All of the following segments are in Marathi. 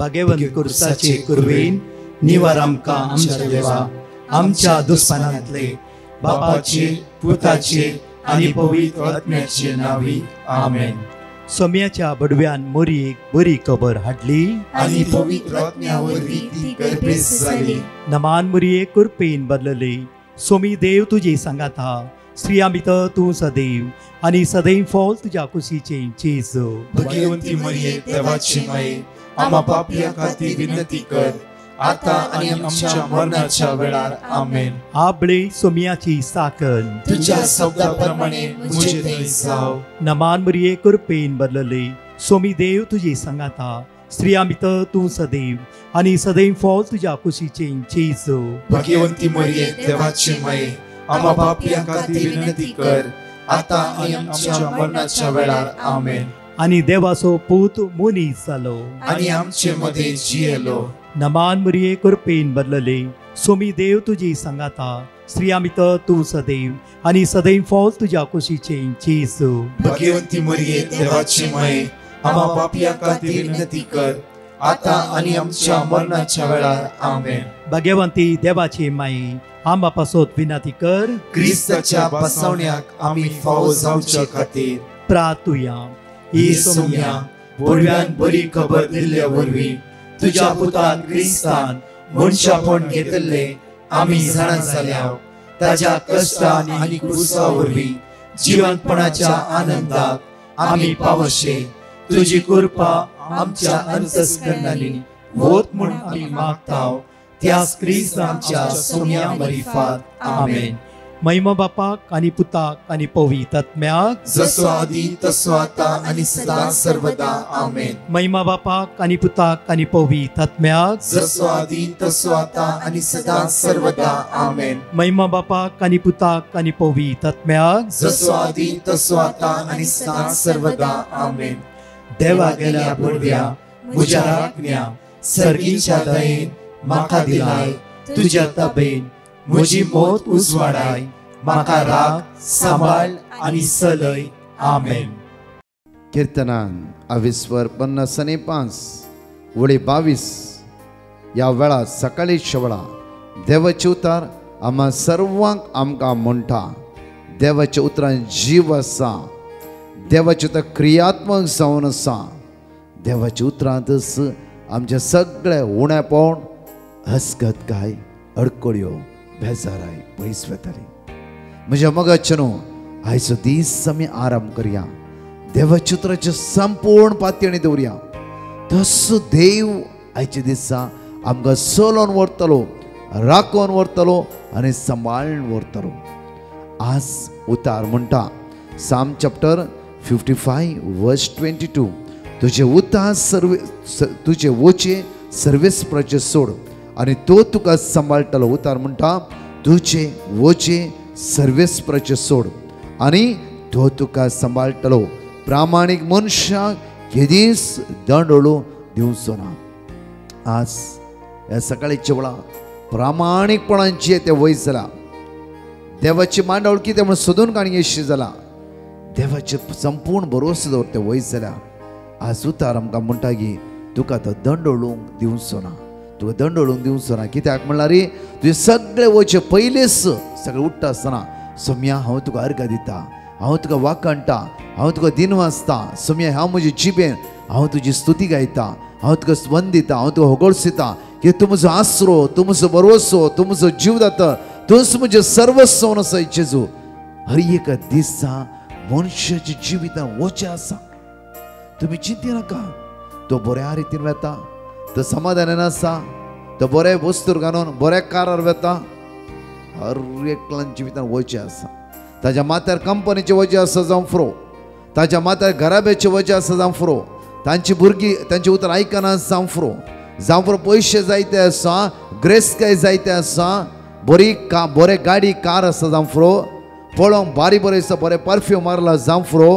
भगवंत कुर्साचे कुरवेन निवार आमकां आमच्या देवा आमच्या दुस्मनांतले बापाचे पुताचे आनी पवित्र आत्म्याचे नावी आमेन. सोम्याच्या बडव्यान मोरयेक बरी खबर हाडली आनी पवित्र आत्म्या वरवीं ती गर्भेस जाली. नमान मोरये कुरपेन बदलले. सोमी देव तुजे सांगात हा. स्त्रियां भितर तूं सदैव आनी सदैव फॉल तुज्या कुशीचे जेजू. भगवंती मरिये देवाची माये आम्हा पापियां खातीर विनंती कर आता आनी आमच्या मरणाच्या वेळार आमेन. आबळे सोम्याची साकन तुझ्या शब्दाप्रमाणे मुझे थंय जाव. नमान मोरये कुरपेन बदलले. सोमी देव तुजे सांगात हा. स्त्रियां भितर तूं सदैव आनी सदैव फॉल तुज्या कुशीचे जेजू. भगवंती मरिये देवाची माये आम्हा पापियां खातीर विनंती कर आता आनी आमच्या मरणाच्या वेळार आमेन. आनी देवाचो पूत मनीस जालो आनी आमचे मदें जियेलो. नमान मोरये कुरपेन बदलले. सोमी देव तुजी सांगात हा. स्त्रियां भितर तूं सदैव आनी सदैव फॉल तुज्या कुशीचे जेजू. भगवंती मरिये देवाची माये आम्हा पापियां खातीर विनंती कर आता आनी आमच्या मरणाच्या वेळार आमेन. भगवंती देवाचे माये आंबा पासोत विनंती कर. क्रिस्ताच्या बसवण्याक आमी फावो जावचे खातीर प्रार्थुया. ही सोम्या बडव्यान बरी खबर दिल्ल्या वरवीं तुज्या पुतान क्रिस्तान मनशापण घेतले आमी जाणा जाल्या. ताज्या कश्टान आनी क्रुसा वरवीं जिवंतपणाच्या आनंदाक आमी पावशे. तुजी कृपा आमच्या अंतस्करणांनी वोत म्हूण आमी मागताव. त्या क्रिस्तांच्या सोम्या मरिफात आमेन. महिमा बापाक आनी पुताक आनी पवित्र आत्म्याक जसो आदी तसो आता आनी सदा सर्वदा आमेन. महिमा बापाक आनी पुताक आनी पवित्र आत्म्याक जसो आदी तसो आता आनी सदा सर्वदा आमेन. महिमा बापाक आनी पुताक आनी पवित्र आत्म्याक जसो आदी तसो आता आनी सदा सर्वदा आमेन. देवा गेल्या बडव्या म्हज्या राखण्या सर्गीच्या दयेन म्हाका दिलाय. तुज्या तबेन म्हजी मोत उजवाडाय. म्हाका राख सांबाळ आनी चलय. आमेन. कीर्तनान 50:5 वळी 22 या वेळा सकाळीच्या वेळा देवाचे उतार आम्हा सर्वांक आमकां म्हणटा. देवाच्या उतरान जीव आसा. देवाचे उतर क्रियात्मक जावन आसा. देवाच्या उतरांतच आमचे सगळे उणेपण हसगतकाय अडकळ्यो बेजाराय पयस वताली. म्हज्या मगाचे न्हू आयचो दीस आमी आराम करया. देवाच्या उतराचे संपूर्ण पातळी दवरया. तसो देव आयच्या दिसा आमकां चलोवन व्हरतलो राखोवन व्हरतलो आनी सांबाळून व्हरतलो. आज उतार म्हणटा साम चॅप्टर 55:22 तुजे उतार तुजे वचे सर्वेस्पराचे सोड आनी तो तुका सांबाळटलो. उतार म्हणटा तुजे वचे सर्वेस्पराचे सोड आनी तो तुका सांबाळटलो. प्रामाणीक मनशाक केदीस दंडोळू दिवचो ना. आज ह्या सकाळीच्या वेळा प्रामाणीकपणान जे ते वयस जाला. देवाची मांडवळ कितें म्हूण सोदून काडयेशी जाला. देवाचे संपूर्ण भरोसो दवर ते वयस जाल्या. आज उतार आमकां म्हणटा की तुका तो दंडोळूंक दिवचो ना. तुका दंडोळूंक दिवचो ना. कित्याक म्हणल्यार तुजे सगळे वचे पयलेच सगळे उठ्ठा आसतना सोम्या हांव तुका अर्घ दिता. हांव तुका वाकणटा. हांव तुका दिनवासता. सोम्या हांव म्हजे जिबेन हांव तुजी स्तुती गायता. हांव तुका वन दिता. हांव तुका होगोळसिता की तूं म्हजो आसरो तूं म्हजो भरवसो तूं म्हजो जीवदाता तूंच म्हजें सर्वस्व आसा जेजू. हर एक दिसा मनशाच्या जिवितान वचें आसा. तुमी चिंती नाका. तो बऱ्या रितीन वेता. तो समाधानान आसा. तो बरे वस्तूर घालून बऱ्या कारार वेता. हर एकल्यान जिवितान वचें आसा. ताज्या माथ्यार कंपनीचे वजें आसा जावं फ्रो. ताज्या माथ्यार घराब्याचे वजें आसा जावं फ्रो. तांची भुरगीं तांचे उतर आयकना जावं फ्रो. जावं फ्रो पयशे जायते आसा. ग्रेस्काय जायते आसा. बरे गाडी कार आसा जावं फ्रो. पळोवंक बारी बरें आसा. बरें परफ्यूम मारला जावं फ्रो.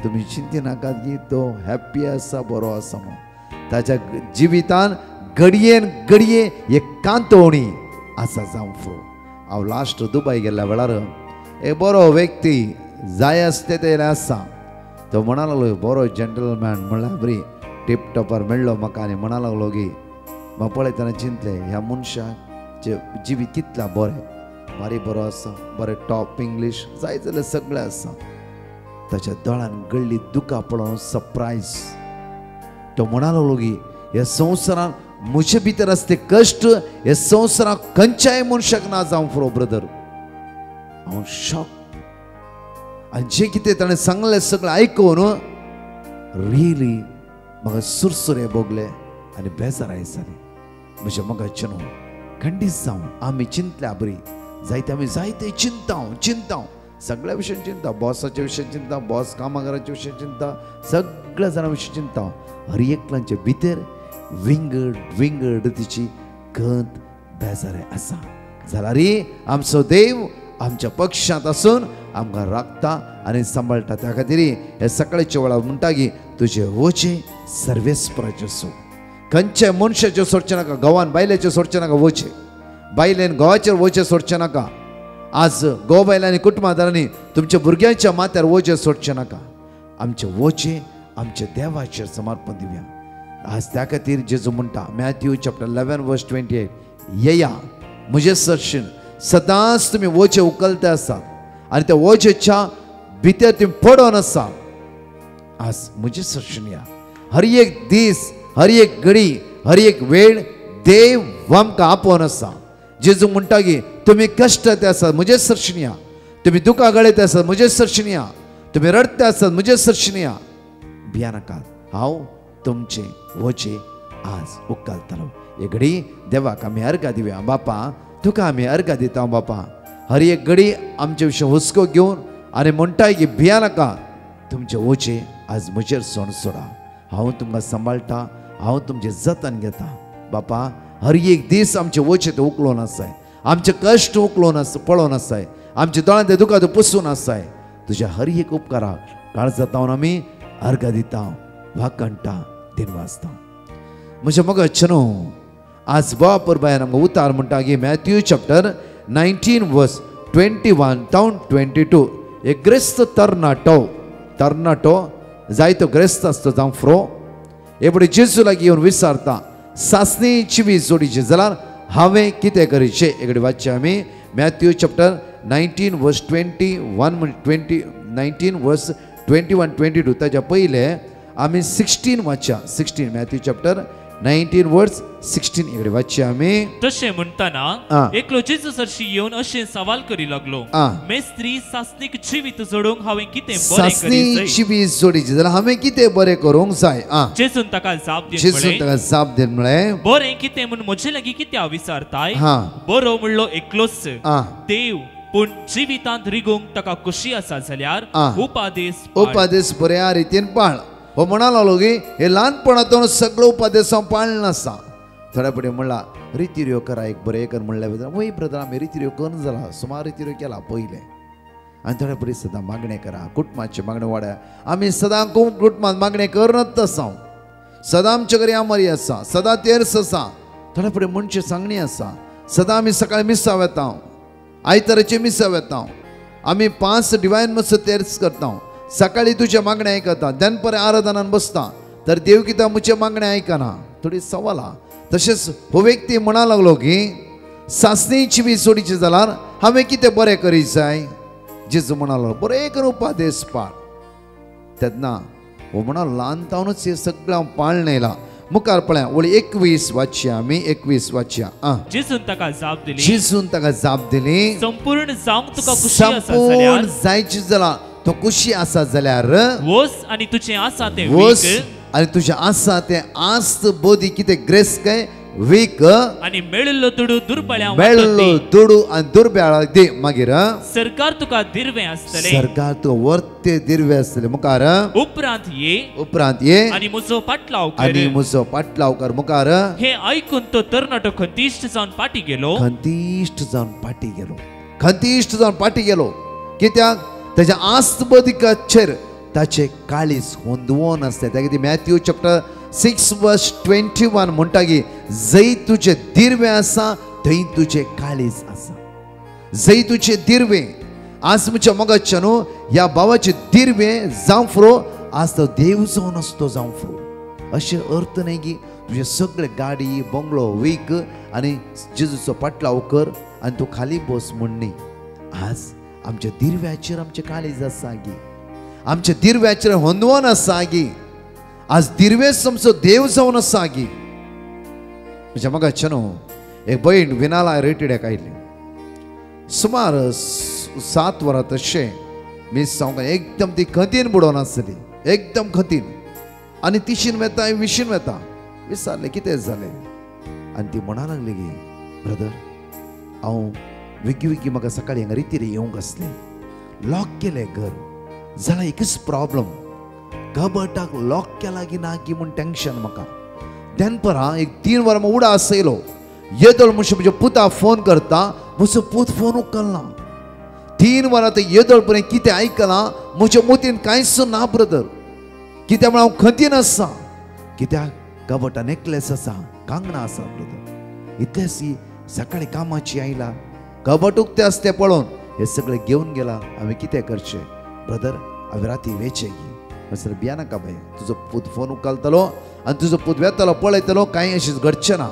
तुमी चिंती नाकात की तो हॅप्पी आसा बरो आसा म्हणून. ताच्या जिवितान घडयेन घडये एक कांतवणी आसा जावं फ्रो. हांव लास्ट दुबय गेल्ल्या वेळार एक बरो व्यक्ती जाय आसते ते आसा. तो म्हणा लागलो बरो जेंटलमॅन म्हणल्यार बरी टिप टॉपर मेळ्ळो म्हाका आनी म्हणा लागलो की म्हाका पळयतना चिंतलें ह्या मनशाक जिवी कितला बरें मारी बरो आसा बरें टॉप इंग्लीश जाय जाल्यार सगळें आसा ताच्या दोळ्यान गळ्ळी दुकां पळोवन सरप्रायज तो म्हणा लागलो की ह्या संवसारान म्हजे भितर आसते कश्ट हे संवसाराक खंयच्याय मनशाक ना जावं फुरो ब्रदर हांव शॉक आनी जें कितें ताणें सांगलें सगळें आयकून रियली म्हाका सुरसुरे भोगले आनी बेजाराय जाली म्हज्या मोगाचें न्हू खंडीत जावं आमी चिंतल्या बरी जायते आमी जायते चिंताव सगळ्या विशयान चिंता बॉसाच्या विशयान चिंता बॉस कामगाराच्या विशयान चिंता सगळ्या जाणां विशीं चिंता हर एकल्याचे भितर विंगड तिची खंत बेजाराय आसा जाल्यार आमचो देव आमच्या पक्षांत आसून आमकां राखता आनी सांबाळटा त्या खातीर हे सकाळच्या वेळार म्हणटा की तुजे वोचे सर्वेस्पराचे सोड खंयच्या मनशाचे सोडचे नाका घोवान बायलेचे सोडचे नाका वोचे बायलेन घोवाचेर वोचे सोडचे नाका आज घोव बायलांनी कुटुंबादारांनी तुमच्या भुरग्यांच्या माथ्यार वोचे सोडचे नाका आमचे वोचे आमच्या देवाचेर समर्पण दिवया आज त्या खातीर जेजू म्हणटा मॅथ्यू चॅप्टर 11 वर्स 28 येया म्हजे सरशीन सदांच तुमी वोचे उखलते आसात आनी त्या वोचेच्या भितर तुमी पडोन आसा आज म्हजे सरशीन या हर एक दीस हर एक घडी हर एक वेळ देव आमकां आपोवन आसा जेजू म्हणटा की तुमी कश्टाचे आसात म्हजे सरशीन या तुमी दुकां गळयते आसात म्हजे सरशीन या तुमी रडते आसात म्हजे सरशीन या भिया नाकात हांव तुमचे वोचे आज उखलतलो हे घडी देवाक आमी अर्घा दिवया बापा तुका आमी अर्घा दिता बापा हर एक घडी आमचे विशीं हुस्को घेवन आनी म्हणटाय की भिया नाका तुमचे वोचे आज म्हजेर सोण सोडा हांव तुमकां सांबाळटा हांव तुमचें जतन घेता बापा हर एक दीस आमचे वोचे ते उखलोवन आसाय आमचे कश्ट उखलोवन पळोवन आसाय आमचे दोळ्यान ते दुकां पुसून आसाय तुज्या हर एक उपकाराक काळजांत आमी अर्घा दिता वाकणटा दिन वाजता म्हज्या मोगाचेनो आज बापूरबायान आमकां उतार म्हणटा की मॅथ्यू चॅप्टर 19 वर्स 21 टावन 22 एक ग्रेस्त तरणाटो जायतो ग्रेस्त आसता जावं फ्रो हे फुडें जेजू लागीं येवन विचारता सासणी वीज जोडीची जाल्यार हांवें कितें करचें हे कडेन वाचचें आमी मॅथ्यू चॅप्टर 19 वर्स 19 वर्स 21-22 ताच्या पयले आमी 16 वाचया 16 मॅथ्यू चॅप्टर 19 वर्स 16 इकडे वाचया आमी तशें म्हणटाना एकलो जेजू सरशी येवन अशें सवाल करी लागलो मेस्त्री सासणीक जिवीत जोडूंक हांवें कितें बरें करूंक जाय सासणी वीज जोडीची जाल्यार हांवें कितें बरें करूंक जाय जेजून ताका जाप दिवन म्हळें बरें कितें म्हूण म्हजे लागीं कित्या विचारताय बरो म्हणलो एकलोच देव पूण जिवितांत रिगूंक ताका खुशी आसा जाल्यार उपादेश बऱ्या रितीन पाळ हो म्हणा लागलो की हे ल्हानपणांतून सगळो उपादेश हांव पाळना आसा थोड्या फुडें म्हणला रितीरियो करा एक बरें कर म्हणल्या बद्दल वय ब्रदर आमी रितीरियो करून जाला सुमार रितीरियो केला पयले आनी थोड्या फुडें सदां मागणें करा कुटुंबाचे मागणें वाड्या आमी सदां कुटुंबांत मागणें करनच आसा सदां आमचे घरी आमरी आसा सदां तेर्स आसा थोड्या फुडें मनशां सांगणी आसा सदां आमी सकाळीं मिसाव येता आयताराचे मिसाव येता आमी 5 डिवायन मस तेर्स करता सकाळी तुझे मागणें आयकता दनपरे आराधनान बसता तर देव कित्या म्हजे मागणें आयकना थोडी सवाल तशेंच हो व्यक्ती म्हणा लागलो की सासणीची वीज सोडीची जाल्यार हांवें कितें बरें करीत जाय जेजू म्हणा लागलो बरें करून उपादेश पाळ तेन्ना हो म्हणा ल्हानतावनूच हे सगळें हांव पाळणें येयलां मुखार पळया वळी 21 वाचया आमी 21 वाचया जेजून ताका जाप दिली संपूर्ण जावंक तुका खुशी आसा जाल्यार जायची जाल्यार तो खुशी आसा जाल्यार वस आनी तुजें आसा तें वस आनी तुजें आसा तें आस्त बोधी कितें ग्रेस काय वीक आनी मेळिल्लो तुडू दुर्बळ्यांक मेळिल्लो तुडू आनी दुर्बळ्यांक दे मागीर सरकार तुका दिर्वे आसतले सरकार तुका वर्ते दिर्वे आसतले मुखार उपरांत ये आनी म्हजो पाटलाव कर मुखार हे आयकून तो तरणाटो खंतिश्ट जावन पाटी गेलो कित्याक ताच्या आस्त बोधिकाचेर ताचे काळीज हुंदवून आसता त्या खातीर मॅथ्यू चॅप्टर 6 वर्स 21 म्हणटा की जंय तुजे दिर्वे आसा थंय तुजे काळीज आसा जंय तुजे दिर्वे आज म्हज्या मोगाच्या न्हू ह्या भावाचे दिर्वे जावं फुरो आज तो देव जावन असतो जावं फुरो अशें अर्थ न्ही की तुझे सगळे गाडी बंगलो वीक आनी जेजूचो पाटलाव कर आनी तूं खाली बस म्हण न्ही. आज आमच्या दिरव्याचेर आमचें काळीज आसा गी, आमच्या दिरव्याचेर होंदवण आसा गी. आज दिरवेस आमचो देव जावन आसा गी. म्हणजे म्हाका न्हू एक भयण विनाला रेटिड्याक आयली. सुमार 7 वरां तशें मी सांगून एकदम ती खतीन बुडोवन आसली, एकदम खतीन. आनी तिशीन वेता विशीन वेता. विचारलें कितें जालें आनी ती म्हणा लागली की ब्रदर हांव विकी म्हाका सकाळी हांगा रितीर येवंक आसलें, लॉक केलें घर. जाल्यार एकच प्रॉब्लम, कबटाक लॉक केला की ना की म्हूण टेंशन म्हाका. दनपरां एक 3 वरां उडा आसयलो. येदोळ म्हणचे म्हज्या पुता फोन करता, म्हजो पूत फोन उखलना. 3 वरां ते येदोळ पर्यंत कितें आयकलां म्हज्या मतीन कांयच ना ब्रदर. कित्याक म्हळ्यार हांव खतीन आसा. कित्याक कबटा नेकलेस आसा, कांगणां आसा ब्रदर. इतलेंच सकाळी कामाची आयला, कबट उक्तें आसा तें पळोवन हे सगळें घेवन गेला. हांवें कितें करचें ब्रदर, हांवें राती वेचें गी. सर भिया नाका बाय, तुजो पूत फोन उखलतलो आनी तुजो पूत वेतलो पळयतलो, कांय अशें घडचें ना.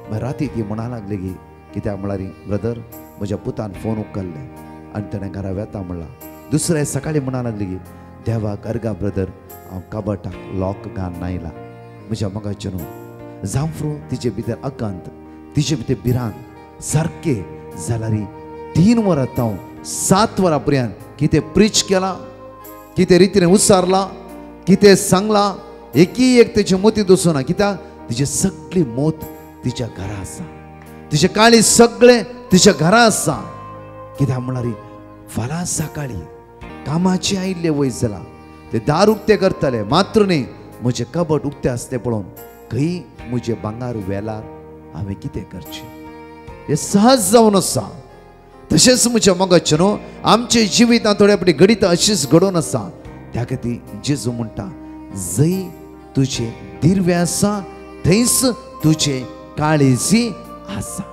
मागीर राती ती म्हणा लागली की कित्याक म्हळ्यार ब्रदर म्हज्या पुतान फोन उखल्ले आनी ताणें घरा वेता म्हणला. दुसऱ्या सकाळी म्हणा लागली की देवाक अर्गा ब्रदर हांव कबटाक लॉक घालून आयला. म्हज्या मोगाचें न्हू जांफ्रो तिचे भितर अकंत, तिचे भितर भिरांत सारकें. जाल्यार 3 वरां तांव 7 वरां पर्यंत कितें प्रीच केलां, कितें रितीन उसारला, कितें सांगला, एक तेचे मोती दसुना. कित्याक तिचे सगळी मोत तिच्या घरा आसा, तिचे काळी सगळे तिच्या घरा आसा. कित्याक म्हळ्यार फाल्यां सकाळी कामाची आयिल्ले वयस जाला ते दार उक्तें करतले, मात्र न्ही म्हजें कबट उक्तें आसा तें पळोवन खंय म्हजें भांगार वेलार हांवें कितें करचें. हें सहज जावन आसा. तशेंच म्हज्या मोगाचें न्हू आमचे जिवितांत थोड्या फावटी घडीत अशीच घडोवन आसा. त्या खातीर जेजू म्हणटा जंय तुजें दिर्वें आसा थंयच तुजें काळीजी आसा.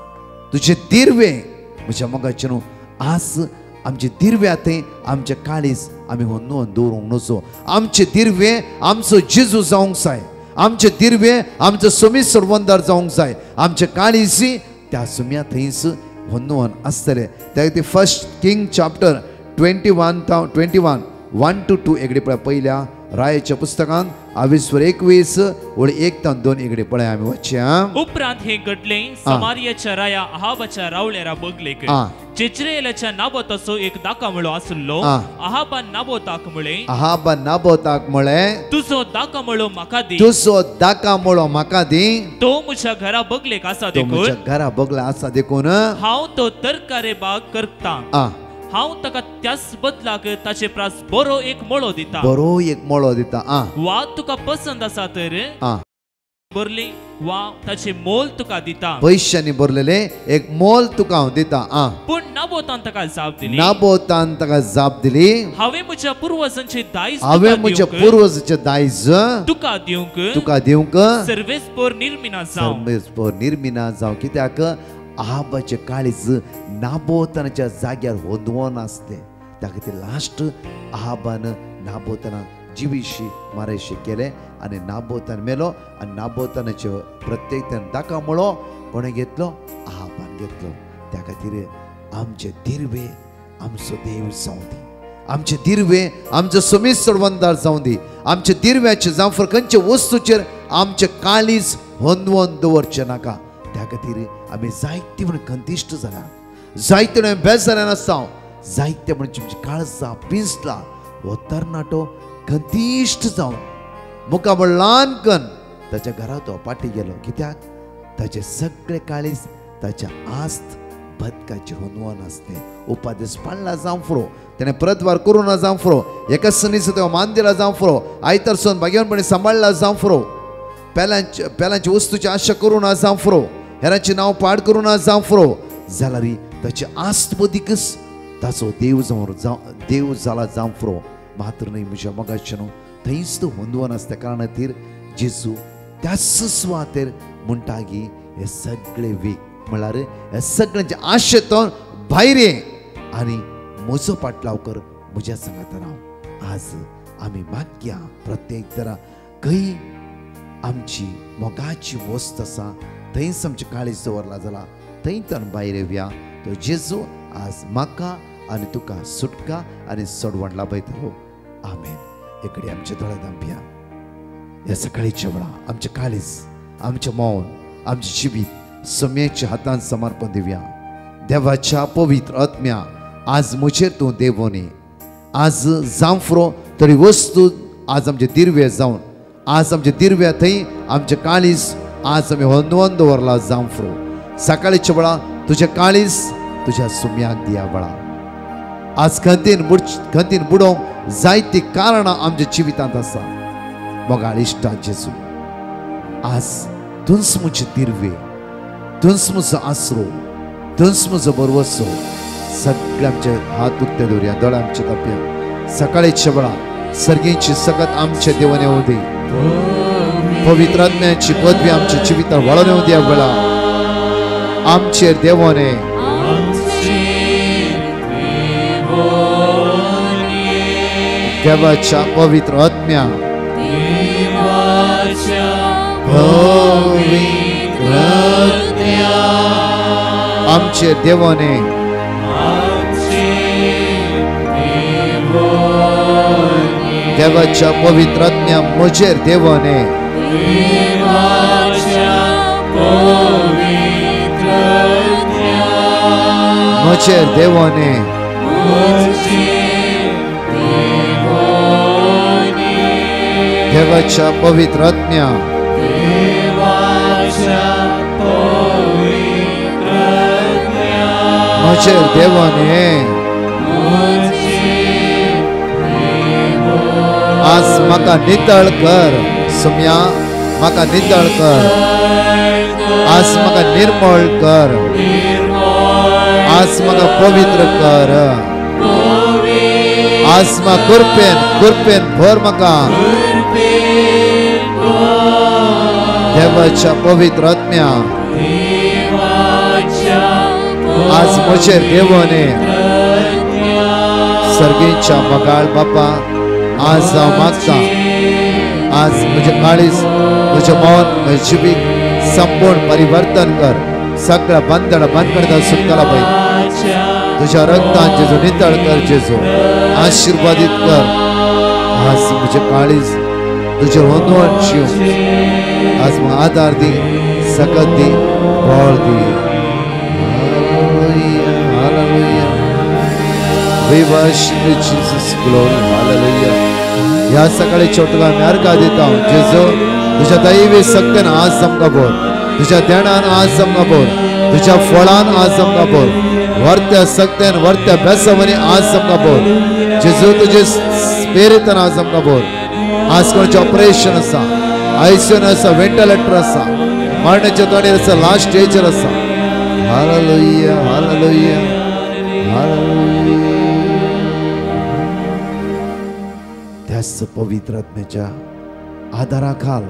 तुजें दिर्वें म्हज्या मोगाचें न्हू आज आमचे दिर्व्या थंय आमचें काळीज आमी होंदोवन दवरूंक नजो. आमचें दिर्वें आमचो जेजू जावंक जाय. आमचें दिर्वें आमचो सोमीत सरवंदार जावंक जाय. आमचें काळीजी त्या सुम्या थंयच होंदोवन आसतलें. त्या खातीर 1 किंग चॅप्टर 21 1 to 2 एकडे पळय. पयल्या रायाच्या पुस्तकांत 21:1-2 एकडे पळय आमी वाचया. उपरांत हे घडले समारियाच्या राया अहाबाच्या रावळेरा बगलेक जेजरेलाच्या नाबोताचो एक दाकामळो आसलो. अहाबान नाबोताक म्हळे तुजो दाकामळो म्हाका दी. तो म्हज्या घरा बगलेक आसा देखून हांव तो तरकारे बाग करता. हांव ताका त्याच बदलाक ताचे प्रास बरो एक मोळो दिता. वा तुका पसंद आसा तर बरले वा ताचे मोल तुका दिता. पयशांनी भरलेले एक मोल तुका हांव दिता. पूण नाबोतान ताका जाप दिली हांवें म्हज्या पुर्वजांचे दायज तुका दिवंक सर्वेस्पर निर्मिना जावं. कित्याक अहाबाचे काळीज नाबोतानाच्या जाग्यार होंदवोन आसलें. त्या खातीर लास्ट अहाबान नाबोताना जिवीशी मारेशी केले आनी नाबोतान मेलो. आनी नाबोतानाचे प्रत्येक दाकामळो कोणें घेतलो? अहाबान घेतलो. त्या खातीर आमचे दिर्वे आमचो देव जावं दी. आमचे दिर्वे आमचो सोमीत सरवंदार जावं दी. आमचे दिर्व्याचे जावं खंयचे वस्तूचेर आमचे काळीज होंदवोन दवरचें नाका. त्या खातीर आमी जायते म्हण कंतिश्ट जाला, जायते म्हण बेजारान आसा, जायते म्हण तुमची काळजां पिंजला. हो तरणाटो कंतिश्ट जावन मुखाबळ ल्हान कन ताच्या घरा तो पाटी गेलो. कित्याक ताचे सगळे काळीज ताच्या आस्त बदकाचे होंदवोन आसलें. उपादेश पाळला जावं फुरो, तेणें परतवार करूं ना जावं फुरो, एका सनीचो तो मान दिला जावं फुरो, आयतारसून भाग्यवानपणी सांबाळला जावं फुरो, पेलांची वस्तूची आशा करूं ना जावं फुरो, हेरांचें नांव पाड करूं ना जावं फुरो, जाल्यार ताची आस्त मदीकच ताचो देव जाला जावं फुरो. मात्र न्ही म्हज्या मोगाचें न्हू थंयच तो होंदवोन आसा. त्या कारणा खातीर जेजू त्याच सुवातेर म्हणटा की हे सगळे वीक म्हळ्यार हे सगळ्यांचे आशेतोन भायर ये आनी म्हजो पाटलाव कर, म्हज्या सांगात राव. आज आमी मागया प्रत्येक तरा खंय आमची मोगाची वस्त आसा थंयच आमची काळीज दवरला जाल्यार थंयच्यान भायर येवया. तो जेजू आज म्हाका आनी तुका सुटका आनी सोडवण लाभयतलो. आमेन. एकडे आमचे दोळे धांपया. ह्या सकाळीच्या वेळा आमचे काळीज, आमचे मौन, आमचे जिवीत सोम्याच्या हातांत समर्पण दिवया. देवाच्या पवित्र आत्म्या आज मुजेर तूं देवोनी. आज जांफरो तरी वस्तू आज आमचे दिरवे जावन आज आमचे दिरव्या थंय आमचे काळीज आज आमी होंदवून दवरला. जांफरो सकाळीच्या वेळा तुझे काळीज तुझ्या सुम्याक दिया वेळा. आज खंतीन बुडोवंक जायती कारणां आमच्या जिवितांत आसा. मोगाळ इश्टा जेजू आज तुंच मुझे दिरवे, तुंच म्हजो आसरो, तुंच म्हजो बरवसो. सगळे आमचे हात उक्ते दवरया, दोळे आमचे धांपया. सकाळीच्या वेळा सर्गेची सकत आमचे देवान येवं दी. पवित्र आत्म्याची पदवी आमच्या जिवितांत वळोवन येवं दिया वेळा. आमचेर देवाने देवाच्या पवित्र आत्म्या आमचेर देवाने देवाच्या पवित्र आत्म्या म्हजेर देवाने म्हजेर देवाने देवाच्या पवित्र आत्म्या म्हजेर देवाने आज म्हाका नितळ कर. सुम्या म्हाका नितळ कर. आज म्हाका निर्मळ कर. आज म्हाका पवित्र कर. आज म्हाका कुरपेन भर म्हाका. देवाच्या पवित्र आत्म्या आज म्हजेर देवाने सर्गेच्या मोगाळ बापा आज हांव मागता. आज म्हजे काळीज, म्हजे मौन, म्हजे जिवीत संपूर्ण परिवर्तन कर. सगळ्या बंधनां सुटला पळय तुझ्या रक्तान जेजू नितळ कर. जेजू आशीर्वादीत कर. आज म्हजे काळीज तुझे होंदवण जीव आज म्हाका आदार दी, सकत दी, बळ दी. We worship you, Jesus. Glory, hallelujah. या सकाळी छोटगा मी अर्घा देता हूँ. जेजू तुझ्या दैवी शक्तीन आज आमकां भर. तुझ्या ध्यानान आज आमकां भर. तुझ्या फळान आज आमकां भर. वर्त्या शक्तीन वर्त्या बेसवणी आज आमकां भर. जेजू तुजे स्पिरितान आज आमकां भर. आज कोणाचें ऑपरेशन आसा, आयसीयून आसा, वेंटिलेटर आसा, मरणाच्या तोंडेर आसा, लास्ट स्टेजर आसा. Hallelujah, hallelujah, hallelujah. त्याच पवित्र आत्म्याच्या आदाराखाल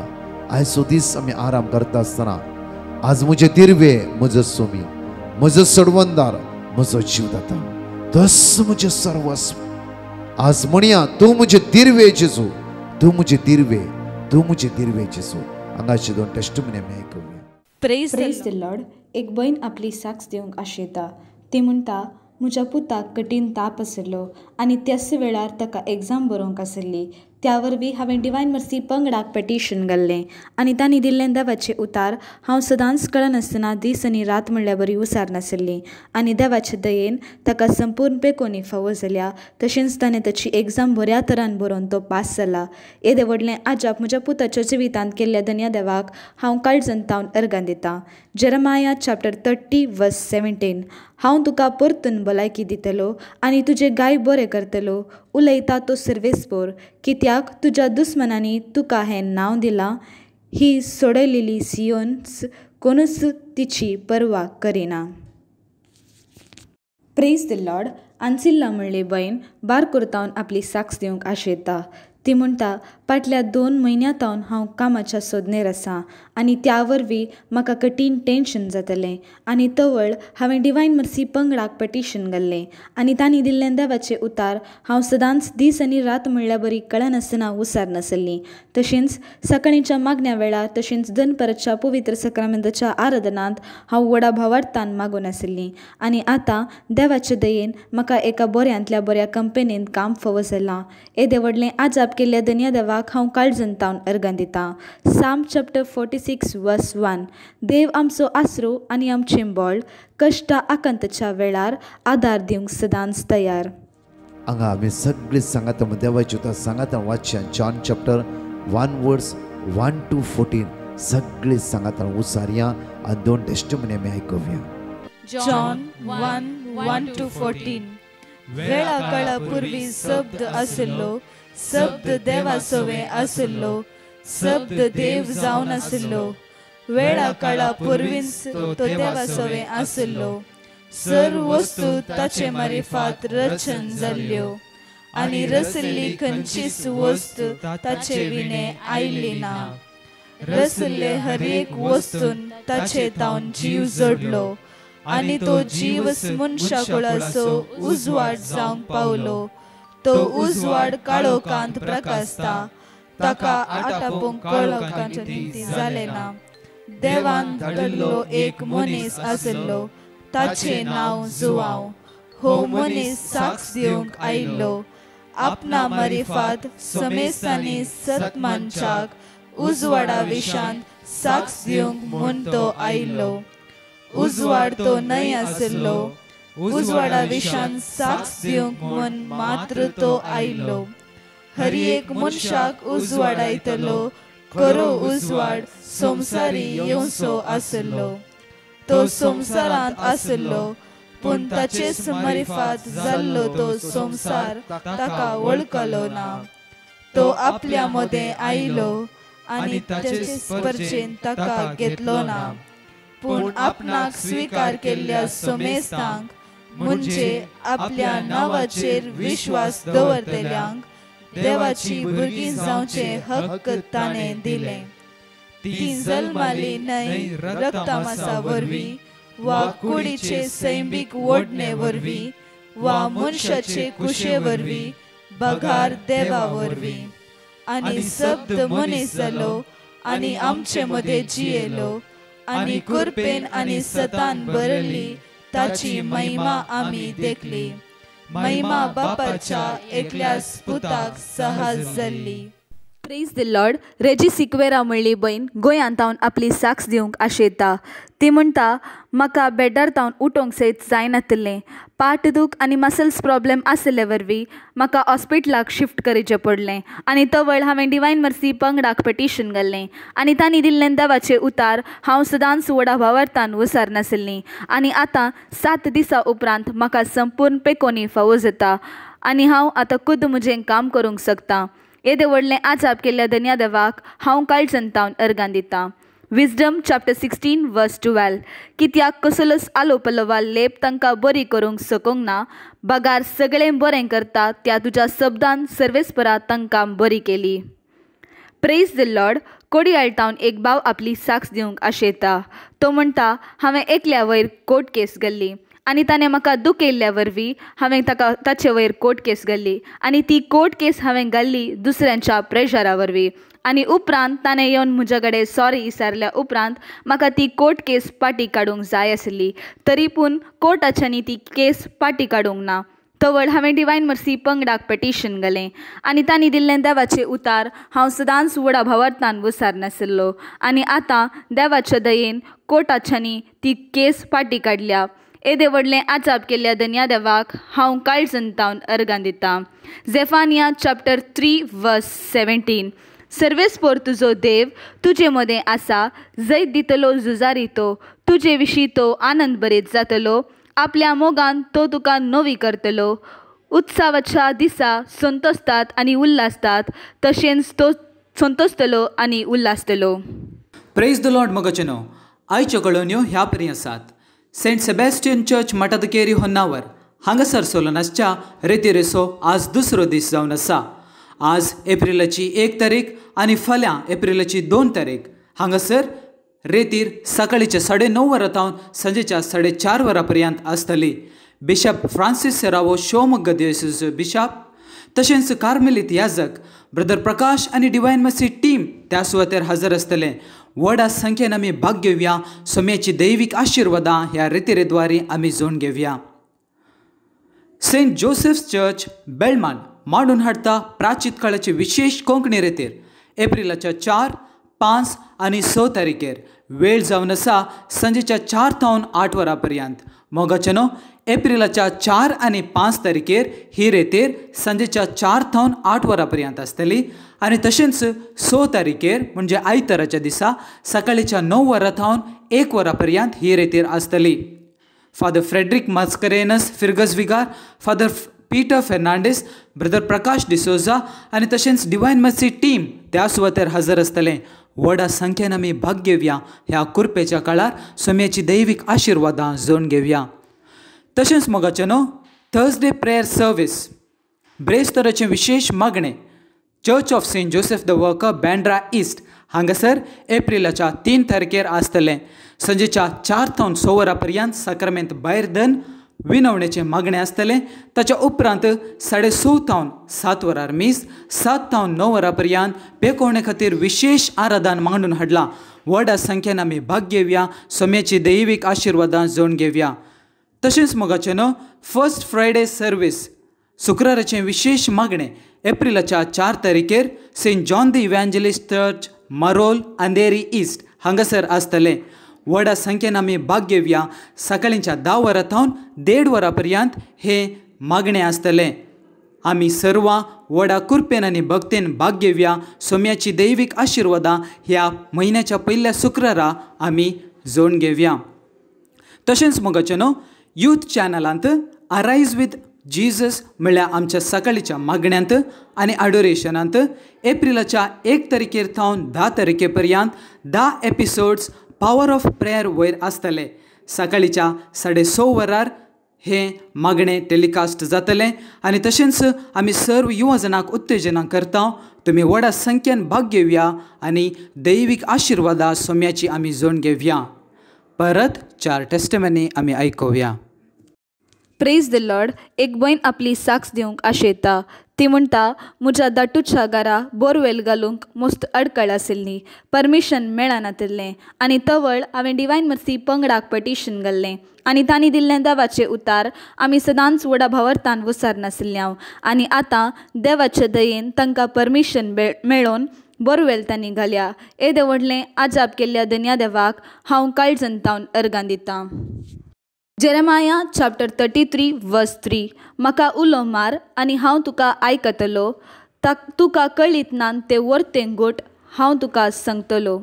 आयचो दीस आमी आराम करता आसतना आज म्हजे दिरवे, म्हजो सोमी, म्हजो सोडवणदार, म्हजो जीवदाता, तस म्हजे सर्वस्व. आज म्हणया तूं म्हजे दिरवे जेजू, तूं म्हजे दिरवे, तूं म्हजे दिरवे जेजू. हांगाचे दोन टेस्टिमनी आमी आयकुया. Praise the Lord. एक बहीण आपली साक्ष दिवंक आशेता. ती म्हणटा म्हज्या पुताक कठीण ताप आशिल्लो आनी त्याच वेळार ताका एग्जाम बरोवंक आशिल्ली. त्या वरवीं हांवें डिवायन मर्सी पंगडाक पेटिशन घाल्लें आनी तांणी दिल्लें देवाचें उतार हांव सदांच कळनासतना दीस आनी रात म्हणल्यार बरी उसारनाशिल्ली. आनी देवाचे दयेन ताका संपूर्ण पेकोनी फावो जाल्या. तशेंच ताणें ताची एग्जाम बऱ्या तरान बरोवन तो पास जाला. येदे व्हडलें आजाप म्हज्या पुताच्या जिवितांत केल्ल्या धन्या देवाक हांव काळजंतावन अर्गां दितां. जेरमाया चॅप्टर 30 वर्स 17. हांव तुका परतून भलायकी दितलो आनी तुजे गाय बरें करतलो. उलयता तो सर्वेस्पोर, कित्याक तुज्या दुस्मनांनी तुका हें नांव दिलां. ही सोडयलेली सियोन्स कोणूच तिची पर्वा करिना. Praise the lord. आंसिल्ला म्हणले बहीण बार करतावन आपली साक्ष दिवंक आशेता. ती म्हणटा फाटल्या 2 म्हयन्यांतावन हांव कामाच्या सोदनेर आसां आनी त्या वरवीं म्हाका कठीण टेन्शन जातलें आनी तवळ हांवें डिवायन मर्सी पंगडाक पटिशन घाल्लें आनी तांणी दिल्लें देवाचें उतार हांव सदांच दीस आनी रात म्हणल्यार बरी कळनासतना उसार नासली. तशेंच सकाळींच्या मागण्या वेळार तशेंच दनपराच्या पवित्र सक्रामेंताच्या आराधनांत हांव व्हडा भावार्थान मागून आसली आनी आतां देवाचे दयेन म्हाका एका बऱ्यांतल्या बऱ्या कंपनींत काम फावो जालां. येदे व्हडलें आजाप केल्ल्या धन्य देवाक हांव काळजंतावन अर्गां दितां. साम चॅप्टर 46 वर्स 1. देव आमचो आसरो आनी आमचें बळ, कश्टा आकांतच्या वेळार आदार दिवंक सदांच तयार. हांगा आमी सगळीं सांगात देवाची उतर सांगात वाचया. जॉन चॅप्टर 1 वर्स 1 to 14 सगळीं सांगात उसारया आनी 2 टेस्टिमनी आमी आयकुया. John 1:1 to 14. वेळा काळा पूर्वी शब्द आसलो, शब्द देवासोवे आसलो, शब्द देव जावन आसलो. वेळा काळा पूर्वीच तो देवासोवे आसलो. सर्व वस्तू ताचे मारिफात रचन जाल्ल्यो आनी रचल्ली खंयचीच वस्तू ताचे विणे आयली ना. रचल्ले हर एक वस्तून ताचे तावन जीव जोडलो आनी तो जीव मनशाकुळाचो उजवाड जावंक पावलो. तो उजवाड काळोखांत प्रकाशता, ताका आटापूंक काळोखांत जाले ना. देवान धाडलो एक मनीस आसलो, ताचे नांव जुआंव. हो मनीस साक्ष दिवंक आयिल्लो, आपणा मारिफात समेस्तांनी सतमानशाक उजवाडा विशांत साक्ष दिवंक म्हूण तो आयिल्लो. उजवाड तो न्हय आसलो, उजवाडा विशांत साक्ष दिवंक म्हूण मात्र तो आयिल्लो. हर एक मनशाक उजवाडायतलो खरो उजवाड संवसारी येवचो आसलो. तो संवसारांत आसलो, पूण ताचेच मारिफात जाल्लो तो संवसार ताका वळखलो ना. तो आपल्या मदें आयिल्लो आनी ताचे स्पर्शेन ताका घेतलो ना. पूण आपणाक स्विकार केल्ल्या समेस्तांक म्हणजे आपल्या नांवाचेर विश्वास दवरतल्यांक देवाची भुरगीं जावचे हक्क ताणें दिले. ती जल्माली न्हय रक्तमासा वरवीं वा कुडीचे सैमीक ओडणे वरवीं वा मनशाचे कुशे वरवीं, बगार देवा वरवीं. आनी शब्द मनीस जालो आनी आमचे मदें जियेलो आनी कुरपेन आनी सतान भरली ताची महिमा आमी देखली. महिमा बापाच्या एकल्याच पुताक सहज जाल्ली. Praise the lord. Regi Sequeira म्हणली बहीण गोंयांत तावन आपली साक्ष दिवंक आशेता. ती म्हणटा म्हाका बेड्डार तावन उठोवंक सयत जायनासलें. पाट दूख आनी मसल्स प्रॉब्लेम आसले वरवीं म्हाका हॉस्पिटलाक शिफ्ट करचें पडलें आनी तवळ हांवें डिवायन मर्सी पंगडाक पटिशन घाल्लें आनी तांणी दिल्लें देवाचें उतार हांव सदांच व्हडा भावार्थान विसर नासलीं. आनी आतां 7 दिसां उपरांत म्हाका संपूर्ण पेकोनी फावो जाता आनी हांव आतां खुद म्हजें काम करूंक शकतां. येदे व्हडलें आजाप केल्ल्या धन्य देवाक हांव काळजंतावन अर्गां दितां. विजडम चॅप्टर 16 वर्स 12. कित्याक कसलोच आलोपलो वा लेप तांकां बरी करूंक सकूंक ना. बगार सगळें बरें करता त्या तुज्या शब्दान सर्वेस्परा तांकां बरी केली. Praise the Lord. कोडयाळटावन एक भाव आपली साक्ष दिवंक आशेता. तो म्हणटा हांवें एकल्या वयर कोर्ट केस घाल्ली आनी ताणें म्हाका दुखयल्ल्या वरवीं हांवें ताचे वयर कोर्ट केस घाल्ली आनी ती कोर्ट केस हांवें घाल्ली दुसऱ्यांच्या प्रेशरा वरवीं. आनी उपरांत ताणें येवन म्हज्या कडेन सॉरी विचारल्या उपरांत म्हाका ती कोर्ट केस पाटी काडूंक जाय आसली. तरी पूण कोर्टाच्यांनी ती केस पाटी काडूंक ना. तवळ हांवें डिवायन मर्सी पंगडाक पटिशन घालें आनी तांणी दिल्लें देवाचें उतार हांव सदांच व्हडा भावार्थान विसर नासलो. आनी आतां देवाच्या दयेन कोर्टाच्यांनी ती केस पाटी काडल्या. येदे व्हडलें आजाप केल्ल्या धन्य देवाक हांव काळजंतावन अर्गां दितां. झेफानिया चॅप्टर 3 वर्स 17. सर्वेस्पोर तुजो देव तुजे मदें आसा, जैत दितलो झुजारी तो, तुजे विशीं तो आनंद बरेत जातलो. आपल्या मोगान तो तुका नवी करतलो. उत्सवाच्या दिसा संतोसतात आनी उल्हासतात, तशेंच तो संतोसतलो आनी उल्हासतलो. प्रेज द लॉर्ड मोगाचेनो. आयच्यो कळोवण्यो ह्या परी आसात. Saint Sebastian church Matadkeri Honnavar हांगासर सोलोनासच्या रेती रेसो आज दुसरो दीस जावन आसा आज एप्रिलाची 1 तारीख आनी फाल्यां एप्रिलाची 2 तारीख हांगासर रेतीर सकाळीच्या 9:30 वरांतावन सांजेच्या 4:30 वरां पर्यंत आसतली. Bishop Francis Serrao Shivamogga diocese bishop तशेंच कार्मेलीत याजक ब्रदर प्रकाश आनी डिवायन मसी टीम त्या सुवातेर हजर आसतले. व्हडा संख्येन आमी भाग घेवया. सोम्याची दैवीक आशिर्वादां ह्या रेतीरेद्वारी आमी जोड घेवया. सेंट जोसेफ्स चर्च बेळमान मांडून हाडटा प्राचीत काळाचे विशेष कोंकणी रेतीर एप्रिलाच्या 4, 5 आनी 6 तारीखेर वेळ जावन आसा सांजेच्या 4 तावन 8 वरां पर्यंत. मोगाचेनो एप्रिलाच्या 4 आनी 5 तारीखेर ही रेतीर सांजेच्या 4 तावन 8 वरां पर्यंत आसतली आनी तशेंच 6 तारीखेर म्हणजे आयताराच्या दिसा सकाळीच्या 9 वरां तावन 1 वरां पर्यंत ही रेतीर आसतली. फादर फ्रेडरिक मास्करेनस फिर्गस विगार, father Peter Fernandes, brother Prakash D'Souza आनी तशेंच डिवायन मसी टीम त्या सुवातेर हजर आसतले. व्हडा संख्येन आमी भाग घेवया. ह्या कुरपेच्या काळार सोम्याची दैवीक आशिर्वादां जोड घेवया. तशेंच मोगाचेनो थर्सडे प्रेयर सर्वीस ब्रेस्तराचें विशेष मागणें church of saint Joseph the worker Bandra east हांगासर एप्रिलाच्या 3 तारखेर आसतलें. सांजेच्या 4 तावन 6 वरां पर्यंत साक्रामेंत भायर दन विनवणेचें मागणें आसतलें. ताच्या उपरांत 6:30 तावन 7 वरार मीस, 7 तावन 9 वरां पर्यंत पेकोवणे खातीर विशेष आराधन मांडून हाडलां. व्हडा संख्येन आमी भाग घेवया. सोम्याची दैवीक आशिर्वादां जोड घेवया. तशेंच मोगाचेनो फर्स्ट फ्रायडे सर्वीस शुक्राराचें विशेष मागणें एप्रिलाच्या 4 तारखेर saint John the evangelist church Marol Andheri east हांगासर आसतलें. व्हडा संख्येन आमी भाग घेवया. सकाळींच्या 10 वरां तावन 1:30 वरां पर्यंत हे मागणें आसतलें. आमी सर्वां व्हडा कुरपेन आनी भक्तेन भाग घेवया. सोम्याची दैवीक आशिर्वादां ह्या म्हयन्याच्या पयल्या शुक्रारा आमी जोड घेवया. तशेंच मोगाचेनो यूथ चॅनलांत अरायज विथ जिजस म्हळ्यार आमच्या सकाळीच्या मागण्यांत आनी अडोरेशनांत एप्रिलाच्या 1 तारखेर तावन 10 तारखे पर्यंत 10 एपिसोड्स पॉवर ऑफ प्रेयर वयर आसतले. सकाळीच्या 6:30 वरार हे मागणें टेलिकास्ट जातलें आनी तशेंच आमी सर्व युवा जनांक उत्तेजना करता. तुमी व्हडा संख्येन भाग घेवया आनी दैवीक आशिर्वादां सोम्याची आमी जोड घेवया. परत 4 टेस्टिमनी आमी आयकुया. Praise the Lord. एक बहीण आपली साक्ष दिवंक आशेता. ती म्हणटा, म्हज्या दाटूच्या घरा बोरवेल घालूंक मस्त अडकळ आशिल्ली. परमिशन मेळनाशिल्लें आनी तवळ हांवें डिवायन मर्सी पंगडाक पटिशन घाल्लें आनी तांणी दिल्लें देवाचें उतार आमी सदांच व्हडा भावार्थान विसरनाशिल्ल्या आनी आतां देवाचे दयेन तांकां परमिशन मेळोवन बोरवेल तांणी घाल्या. येदें व्हडलें आजाप केल्ल्या धन्या देवाक हांव काळजंतावन अर्गां दितां. जेरेमाया चॅप्टर 33 वर्स 3. म्हाका उलो मार आनी हांव तुका आयकतलो. तुका कळीत नान ते वर्तें गोट हांव तुका सांगतलो.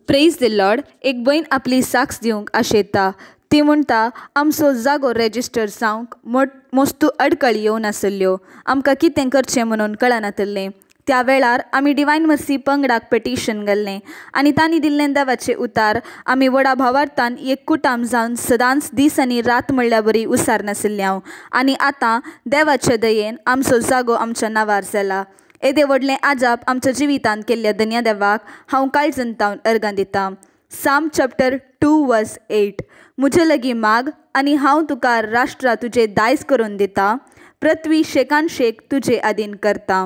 Praise the Lord. एक बहीण आपली साक्ष दिवंक आशेता. ती म्हणटा, आमचो जागो रेजिस्टर जावंक मस्तू अडकळ येवन आसल्यो. आमकां कितें करचें म्हणून कळनाशिल्लें. त्या वेळार आमी डिवायन मर्सी पंगडाक पेटिशन घाल्लें आनी तांणी दिल्लें देवाचें उतार आमी व्हडा भावार्थान एककुटाम जावन सदांच दीस आनी रात म्हणल्यार बरी उसारनाशिल्ल्या आनी आतां देवाचे दयेन आमचो जागो आमच्या नांवार जाला. येदें व्हडलें आजाप आमच्या जिवितांत केल्ल्या धन्या देवाक हांव काळजंतावन अर्गां दितां. साम चॅप्टर 2 वर्स 8. म्हजे लागीं माग आनी हांव तुका राष्ट्रां तुजें दायज करून दितां. पृथ्वी शेकान शेक तुजे आदीन करता.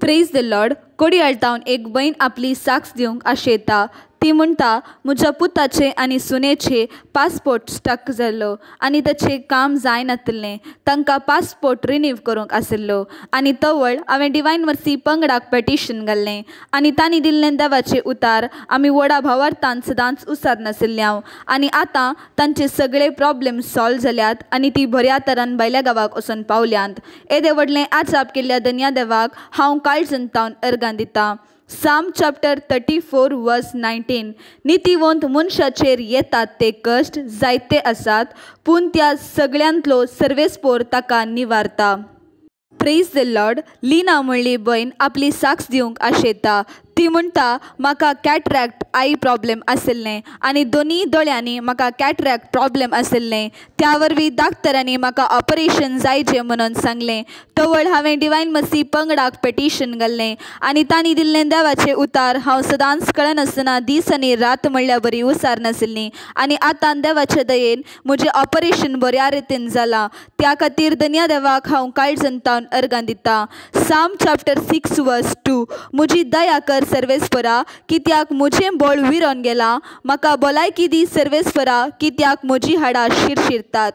Praise the Lord. कोडयाळतावन एक बहीण आपली साक्ष दिवंक आशेता. ती म्हणटा, म्हज्या पुताचे आनी सुनेचे पासपोर्ट स्टक जाल्लो आनी ताचें काम जायनाशिल्लें. तांकां पासपोर्ट रिन्यू करूंक आशिल्लो आनी तवळ हांवें डिवायन मर्सी पंगडाक पेटिशन घाल्लें आनी तांणी दिल्लें देवाचें उतार आमी व्हडा भावार्थान सदांच उसारनाशिल्ल्या आनी आतां तांचे सगळे प्रॉब्लेम सॉल्व जाल्यात आनी ती बऱ्या तरान भायल्या गांवाक वचून पावल्यांत. येदें व्हडलें आजाप केल्ल्या धन्या देवाक हांव काळजंतावन अर्गां दितां. साम चॅप्टर 34 वर्स 19. नितीवंत मनशाचेर येतात ते कश्ट जायते आसात पूण त्या सगळ्यांतलो सर्वेस्पोर ताका निवारता. Praise the Lord. लिना म्हणली बहीण आपली साक्ष दिवंक आशेता. ती म्हणटा म्हाका कॅटरॅक्ट आई प्रॉब्लेम आशिल्लें आनी दोनी दोळ्यांनी म्हाका कॅटरॅक्ट प्रॉब्लेम आशिल्लें. त्या वरवीं डाक्टरांनी म्हाका ऑपरेशन जायचें म्हणून सांगलें. तवळ हांवें डिवायन मसी पंगडाक पेटिशन घाल्लें आनी तांणी दिल्लें देवाचें उतार हांव सदांच कळनासतना दीस आनी रात म्हणल्यार बरी उसार नाशिल्लीं. आनी आतां देवाचे दयेन म्हजें ऑपरेशन बऱ्या रितीन जालां. त्या खातीर धन्य देवाक हांव काळजंतावन अर्गां दिता. साम चॅप्टर 6 वर्स 2. म्हजी दया कर सर्वेस्परा, कित्याक म्हजें बळ विरोन गेलां. म्हाका भलायकी दी सर्वेस्परा, कित्याक म्हजी हाडां शिरशिरतात.